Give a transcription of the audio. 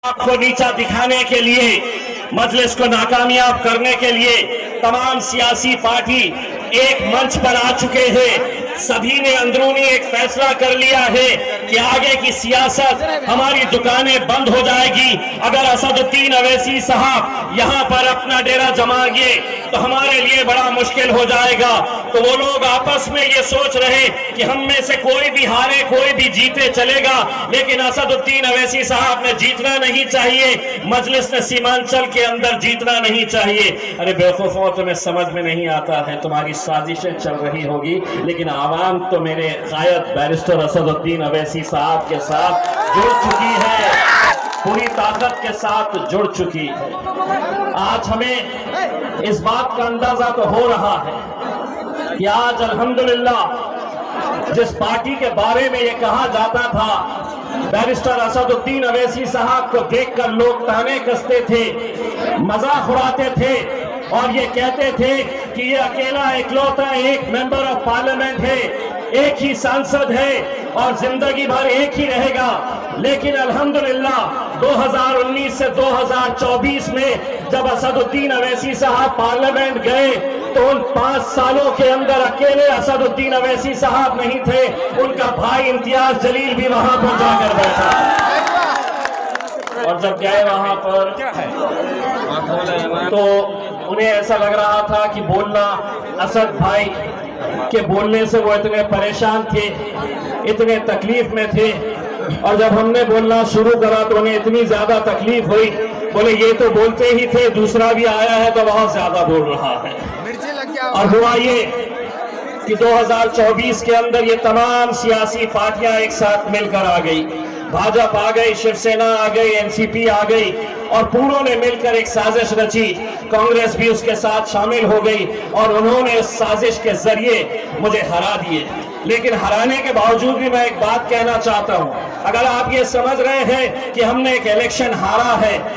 आपको नीचा दिखाने के लिए, मजलिस को नाकामयाब करने के लिए तमाम सियासी पार्टी एक मंच पर आ चुके हैं। सभी ने अंदरूनी एक फैसला कर लिया है कि आगे की सियासत, हमारी दुकानें बंद हो जाएगी। अगर असदुद्दीन अवैसी साहब यहां पर अपना डेरा जमाएंगे तो हमारे लिए बड़ा मुश्किल हो जाएगा। तो वो लोग आपस में ये सोच रहे कि हम में से कोई भी हारे कोई भी जीते चलेगा, लेकिन असदुद्दीन अवैसी साहब ने जीतना नहीं चाहिए, मजलिस ने सीमांचल के अंदर जीतना नहीं चाहिए। अरे बेवकूफों, तुम्हें समझ में नहीं आता है, तुम्हारी साजिशें चल रही होगी, लेकिन आवाम तो मेरे कायद बैरिस्टर असदुद्दीन अवैसी साहब के साथ जुड़ चुकी है, पूरी ताकत के साथ जुड़ चुकी है। आज हमें इस बात का अंदाजा तो हो रहा है कि आज अल्हम्दुलिल्लाह जिस पार्टी के बारे में ये कहा जाता था, बैरिस्टर असदुद्दीन अवैसी साहब को देखकर लोग ताने कसते थे, मजाक उड़ाते थे और ये कहते थे कि ये अकेला इकलौता एक मेंबर ऑफ पार्लियामेंट है, एक ही सांसद है और जिंदगी भर एक ही रहेगा। लेकिन अल्हम्दुलिल्लाह 2019 से 2024 में जब असदुद्दीन अवैसी साहब पार्लियामेंट गए तो उन 5 सालों के अंदर अकेले असदुद्दीन अवैसी साहब नहीं थे, उनका भाई इम्तियाज जलील भी वहां पर जाकर बैठा। और जब गए वहां पर तो उन्हें ऐसा लग रहा था कि बोलना, असद भाई के बोलने से वो इतने परेशान थे, इतने तकलीफ में थे। और जब हमने बोलना शुरू करा तो उन्हें इतनी ज्यादा तकलीफ हुई, बोले ये तो बोलते ही थे, दूसरा भी आया है तो बहुत ज्यादा बोल रहा है। और हुआ ये कि 2024 के अंदर ये तमाम सियासी पार्टियां एक साथ मिलकर आ गई, भाजपा आ गई, शिवसेना आ गई, एनसीपी आ गई और पूरों ने मिलकर एक साजिश रची। कांग्रेस भी उसके साथ शामिल हो गई और उन्होंने इस साजिश के जरिए मुझे हरा दिए। लेकिन हराने के बावजूद भी मैं एक बात कहना चाहता हूं, अगर आप ये समझ रहे हैं कि हमने एक इलेक्शन हारा है